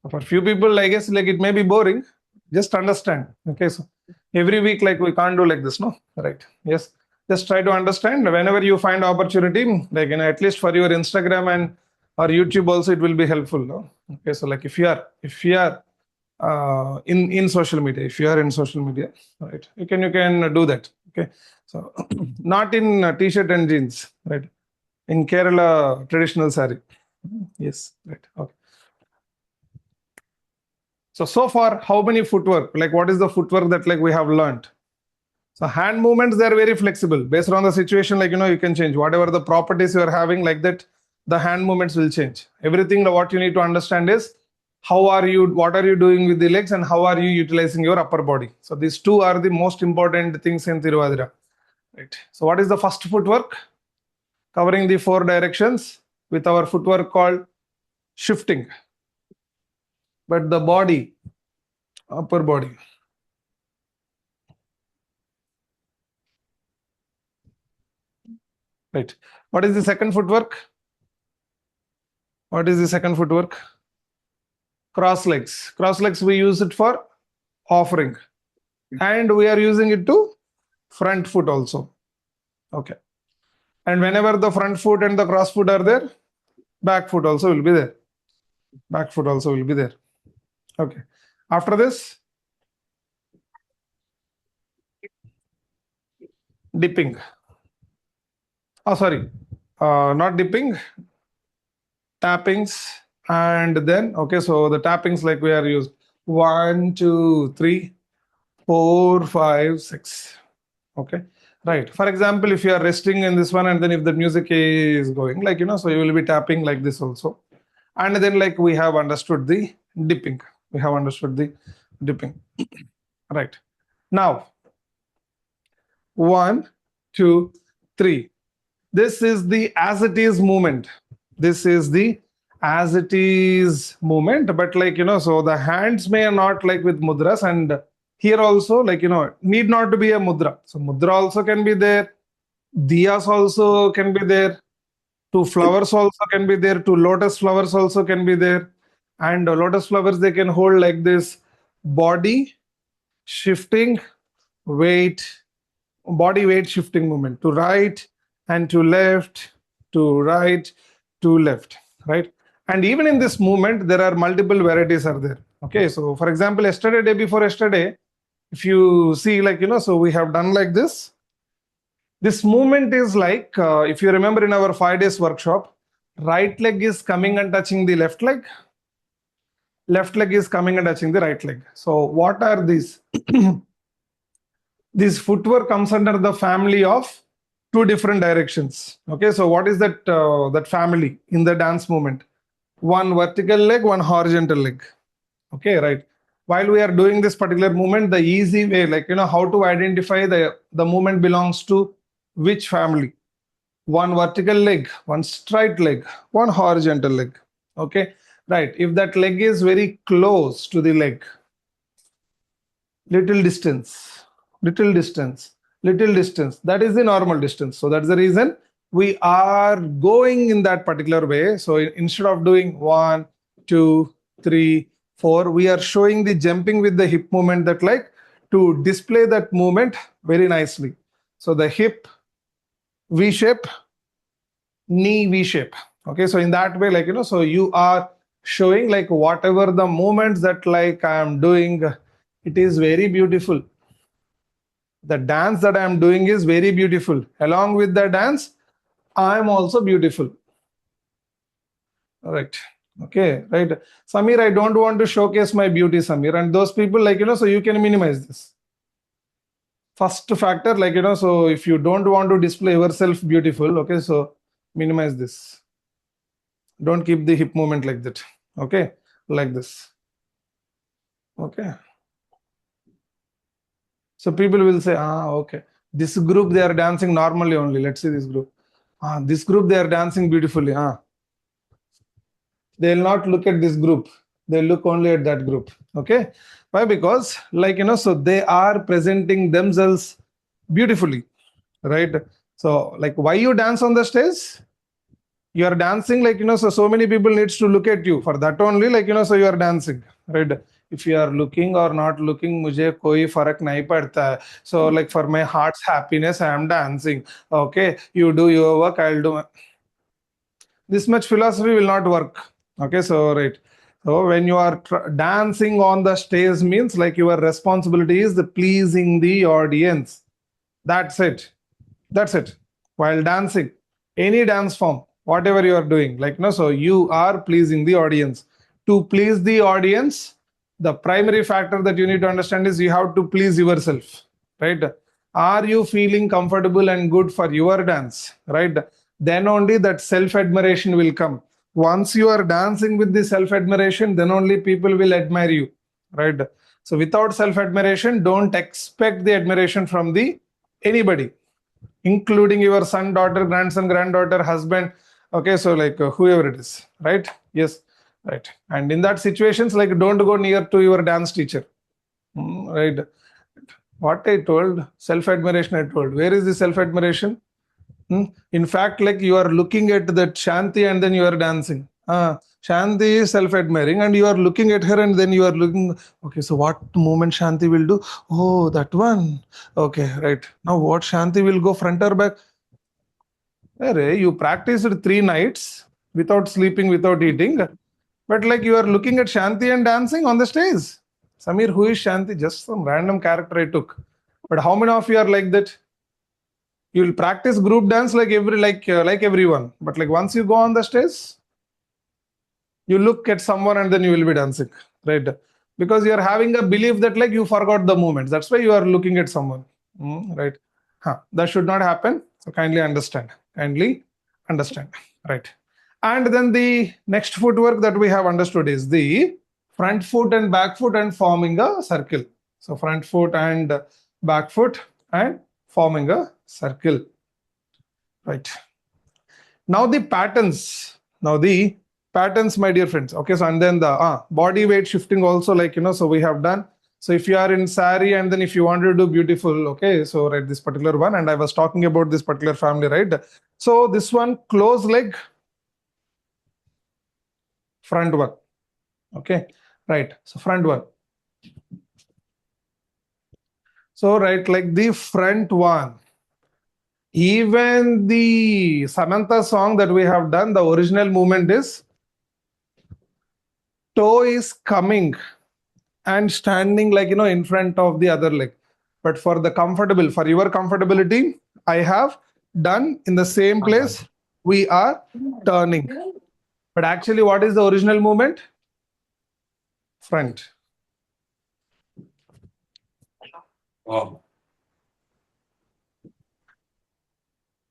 For few people, I guess, like it may be boring. Just understand. Okay, so every week, like we can't do like this, no? Right? Yes. Just try to understand. Whenever you find opportunity, like at least for your Instagram and or YouTube also, it will be helpful. No? Okay, so like if you are in social media, right? You can do that. Okay, so not in t-shirt and jeans, right? In Kerala traditional sari. Yes, right. Okay. So far, how many footwork? Like what is the footwork that like we have learned? So hand movements, they are very flexible. Based on the situation, like you can change. Whatever the properties you are having, like that, the hand movements will change. Everything what you need to understand is what are you doing with the legs and how are you utilizing your upper body. So these two are the most important things in Tiruvadira. Right. So what is the first footwork? covering the 4 directions with our footwork called shifting. But the body, upper body, right? What is the second footwork? What is the second footwork? Cross legs. Cross legs, we use it for offering, and we are using it to front foot also. Okay. And whenever the front foot and the cross foot are there, back foot also will be there. Back foot also will be there. Okay. After this, dipping. Oh, sorry. Not dipping. Tappings. And then, okay, so the tappings like we are used 1, 2, 3, 4, 5, 6. Okay. Right. For example, if you are resting in this one, and then if the music is going, like, so you will be tapping like this also. And then, like, we have understood the dipping. We have understood the dipping. Right. Now, 1, 2, 3. This is the as it is movement. This is the as it is movement. But, like, so the hands may not like with mudras, and here also, like, need not to be a mudra. So mudra also can be there. Diyas also can be there. 2 flowers also can be there. 2 lotus flowers also can be there. And lotus flowers, they can hold like this. Body shifting, weight, body weight shifting movement to right and to left, to right, to left, right? And even in this movement, there are multiple varieties are there. Okay, so for example, yesterday, day before yesterday, if you see, like, so we have done like this. This movement is like, if you remember in our 5 days workshop, right leg is coming and touching the left leg. Left leg is coming and touching the right leg. So what are these? This footwork comes under the family of 2 different directions. Okay, so what is that that family in the dance movement? 1 vertical leg, 1 horizontal leg. Okay, right. While we are doing this particular movement, the easy way, like, how to identify the movement belongs to which family? 1 vertical leg, 1 straight leg, 1 horizontal leg. Okay, right. If that leg is very close to the leg, little distance, little distance, little distance, that is the normal distance. So that's the reason we are going in that particular way. So instead of doing 1, 2, 3, 4, we are showing the jumping with the hip movement, that like to display that movement very nicely. So the hip V shape, knee V shape. Okay, so in that way, like, so you are showing like whatever the movements that like I am doing, it is very beautiful. The dance that I am doing is very beautiful. Along with the dance, I am also beautiful. All right. Okay, right. Samir, I don't want to showcase my beauty, Samir. And those people, like, so you can minimize this. First factor, like, so if you don't want to display yourself beautiful, okay, so minimize this. Don't keep the hip movement like that. Okay, like this. Okay. So people will say, okay, this group, they are dancing normally only. Let's see this group. This group, they are dancing beautifully. They will not look at this group. They look only at that group. Okay. Why? Because, like, so they are presenting themselves beautifully, right? So, like, why you dance on the stage? You are dancing, like, so many people needs to look at you. For that only, like, so you are dancing, right? If you are looking or not looking, mujhe koi farak nahi padta hai. So, like, for my heart's happiness, I am dancing. Okay, you do your work, I'll do. This much philosophy will not work. Okay, so right. So when you are dancing on the stage means like your responsibility is pleasing the audience. That's it. That's it. While dancing, any dance form, whatever you are doing, like, so you are pleasing the audience. To please the audience, the primary factor that you need to understand is you have to please yourself, right? Are you feeling comfortable and good for your dance, right? Then only that self-admiration will come. Once you are dancing with the self-admiration, then only people will admire you, right? So without self-admiration, don't expect the admiration from the anybody. including your son, daughter, grandson, granddaughter, husband. Okay, so like whoever it is, right? Yes, right. And in that situations, like don't go near to your dance teacher. Right. What I told, self-admiration I told. Where is the self-admiration? In fact, like you are looking at that Shanti and then you are dancing. Shanti is self-admiring and you are looking at her and then you are looking, okay, so what movement Shanti will do? Oh, that one. Okay, right. Now what Shanti will go front or back? Arey, you practiced 3 nights without sleeping, without eating. But like you are looking at Shanti and dancing on the stage. Samir, who is Shanti? Just some random character I took. But how many of you are like that? You will practice group dance like everyone. But like once you go on the stage, you look at someone and then you will be dancing, right? Because you are having a belief that like you forgot the movements. That's why you are looking at someone, right? That should not happen. So kindly understand. Kindly understand, right? And then the next footwork that we have understood is the front foot and back foot and forming a circle. So front foot and back foot and forming a circle, right? Now the patterns. My dear friends. Okay, so and then the body weight shifting also, like so we have done. So if you are in sari and then if you want to do beautiful, okay, so right, this particular one, and I was talking about this particular family, right? So this one, close leg, front one. Okay, right. So front one. So right, like the front one. Even the Samantha song that we have done, the original movement is toe is coming and standing like in front of the other leg. But for your comfortability, I have done in the same place. We are turning. But actually, what is the original movement? Front. Wow.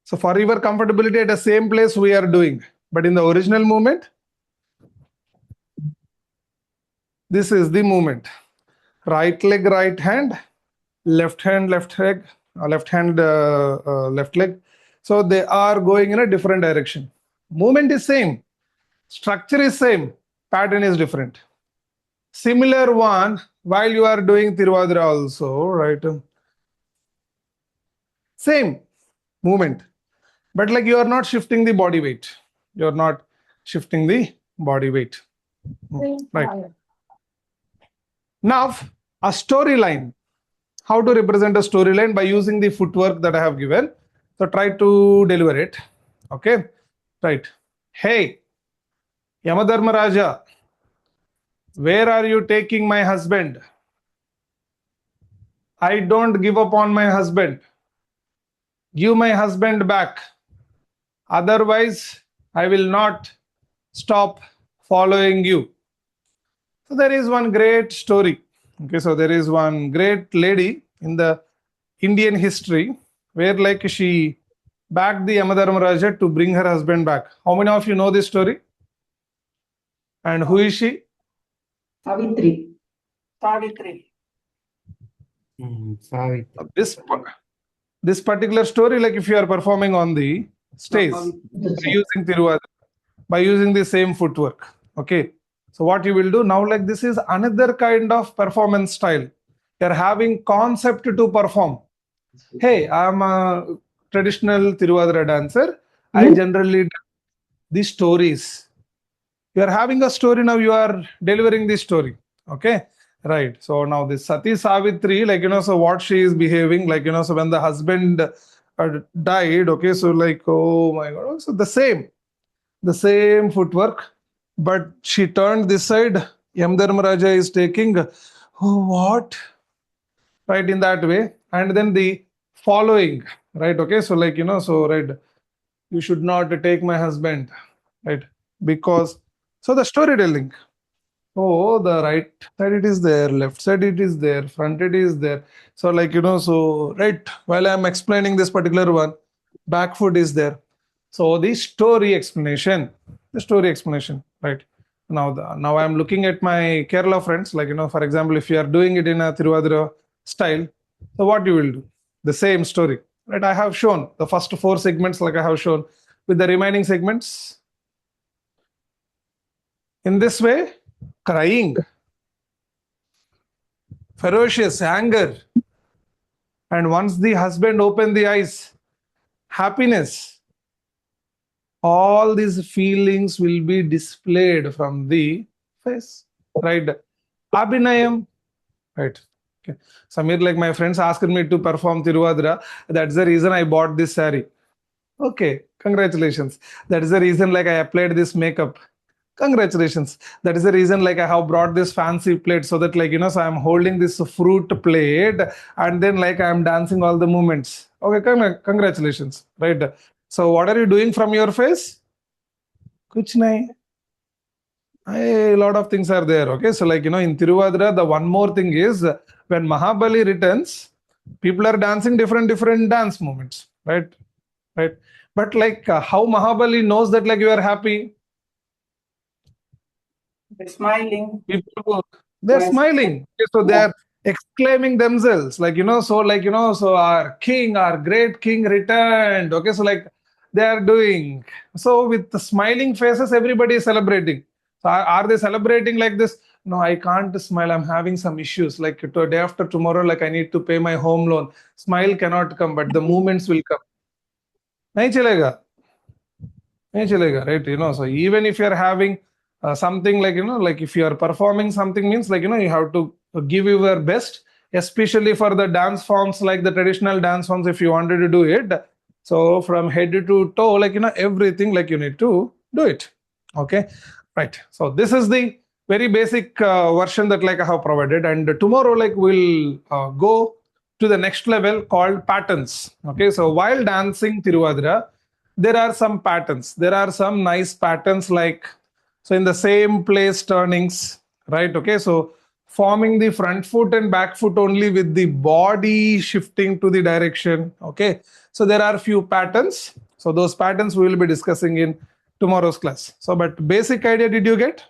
So for your comfortability, at the same place we are doing. But in the original movement, this is the movement. Right leg, right hand, left hand, left leg, left hand, left leg. So they are going in a different direction. Movement is same. Structure is same. Pattern is different. Similar one, while you are doing Tiruvadira also, right? Same movement. But like you are not shifting the body weight. You are not shifting the body weight. Right. Now, a storyline. How to represent a storyline by using the footwork that I have given. So try to deliver it. Okay. Right. Hey, Yamadharmaraja, where are you taking my husband? I don't give up on my husband. Give my husband back. Otherwise, I will not stop following you. So there is one great story. Okay, so there is one great lady in the Indian history where like she backed the Yamadharmaraja to bring her husband back. How many of you know this story? And who is she? Savitri. This particular story, like if you are performing on the stage using Tiruvadira, by using the same footwork. Okay. So what you will do now, like this is another kind of performance style. You're having concept to perform. Hey, I'm a traditional Tiruvadira dancer. I generally do the stories. You are having a story now, you are delivering the story. Okay. Right. So now this Sati Savitri, like, so what she is behaving, like, so when the husband died, okay, so like, oh my God. So the same footwork, but she turned this side. Yamadharmaraja is taking, oh, what? Right, in that way. And then the following, right? Okay, so like, so right, you should not take my husband, right? Because, so the storytelling. Oh, the right side it is there, left side it is there, front it is there. So like, so right, while I'm explaining this particular one, back foot is there. So the story explanation, right? Now I'm looking at my Kerala friends, like, for example, if you are doing it in a Tiruvadira style, so what you will do? The same story, right? I have shown the first 4 segments like I have shown with the remaining segments. In this way, crying, ferocious anger, and once the husband opened the eyes, happiness, all these feelings will be displayed from the face, right? Abhinayam, right? Okay. Samir, like my friends asked me to perform Tiruvadra. That's the reason I bought this saree. Okay, congratulations. That is the reason like I applied this makeup. Congratulations. That is the reason like I have brought this fancy plate so that like, so I'm holding this fruit plate and then like I'm dancing all the movements. Okay, congratulations, right? So what are you doing from your face? Kuch nahi. A lot of things are there. Okay, so like, in Tiruvadra, the one more thing is when Mahabali returns, people are dancing different dance movements, right? Right. But like how Mahabali knows that like you are happy? They're smiling. People, they're Yes. smiling. Okay, so they are exclaiming themselves like, so our king, our great king returned. Okay, so like they are doing. So with the smiling faces, everybody is celebrating. So are they celebrating like this? No, I can't smile. I'm having some issues. Like day after tomorrow, like I need to pay my home loan. Smile cannot come, but the movements will come. नहीं चलेगा, नहीं चलेगा, right? So even if you are having something like, like if you are performing something means like, you have to give your best, especially for the dance forms like the traditional dance forms if you wanted to do it. So from head to toe, like, everything like you need to do it. Okay, right. So this is the very basic version that like I have provided, and tomorrow like we'll go to the next level called patterns. Okay, so while dancing Tiruvadra, there are some patterns. There are some nice patterns like, so in the same place turnings, right? Okay, so forming the front foot and back foot only with the body shifting to the direction. Okay, so there are few patterns. So those patterns we will be discussing in tomorrow's class. So, but basic idea did you get?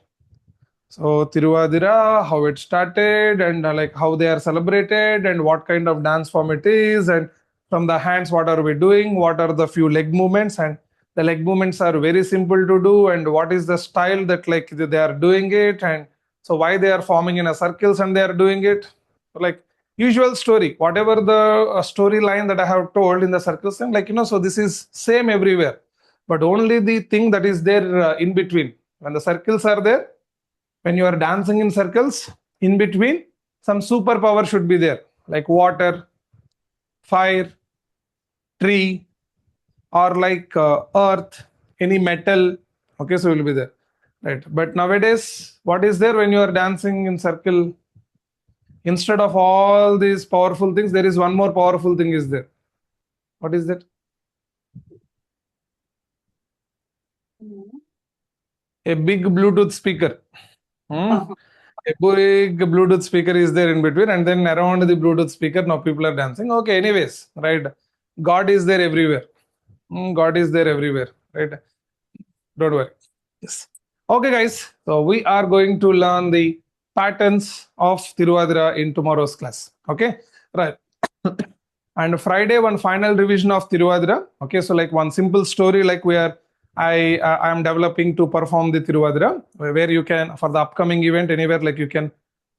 So Tiruvadira, how it started and like how they are celebrated and what kind of dance form it is, and from the hands what are we doing, what are the few leg movements, and the leg movements are very simple to do, and what is the style that like they are doing it, and so why they are forming in a circles and they are doing it. Like usual story, whatever the storyline that I have told in the circles, and like, so this is same everywhere, but only the thing that is there in between, when the circles are there, when you are dancing in circles, in between, some superpower should be there, like water, fire, tree, or like earth, any metal. Okay, so will be there, right? But nowadays, what is there when you are dancing in circle? Instead of all these powerful things, there is one more powerful thing is there. What is that? A big Bluetooth speaker. A big Bluetooth speaker is there in between, and then around the Bluetooth speaker, now people are dancing. Okay, anyways, right? God is there everywhere. God is there everywhere, right? Don't worry. Yes. Okay, guys. So we are going to learn the patterns of Tiruvadira in tomorrow's class. Okay, right. And Friday, one final revision of Tiruvadira. Okay, so like one simple story, like I am developing to perform the Tiruvadira, where you can, for the upcoming event, anywhere like you can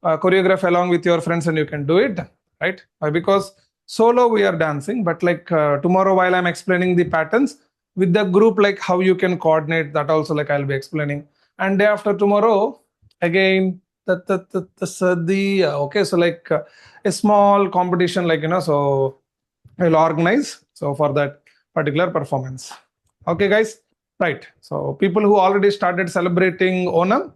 choreograph along with your friends and you can do it, right? Because solo we are dancing, but like tomorrow while I'm explaining the patterns with the group, like how you can coordinate that also, like I'll be explaining. And day after tomorrow, again, okay, so like a small competition, like, so I'll organize so for that particular performance. Okay, guys. Right. So people who already started celebrating Onam,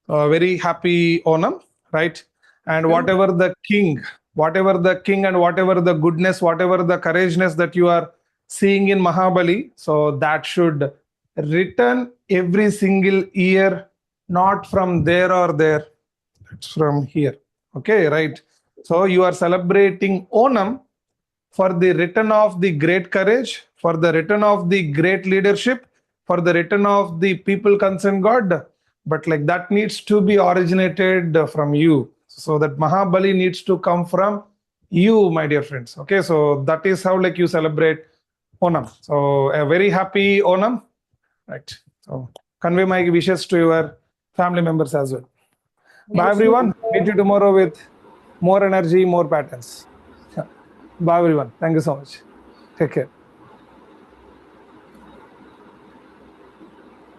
very happy Onam, right? And whatever the king and whatever the goodness, whatever the courageousness that you are seeing in Mahabali, so that should return every single year, not from there or there, it's from here. Okay, right? So you are celebrating Onam for the return of the great courage, for the return of the great leadership, for the return of the people concerned God, but like that needs to be originated from you. So that Mahabali needs to come from you, my dear friends. Okay, so that is how like you celebrate Onam. So a very happy Onam, right? So convey my wishes to your family members as well. Bye everyone. Meet you tomorrow with more energy, more patterns. Bye everyone. Thank you so much. Take care.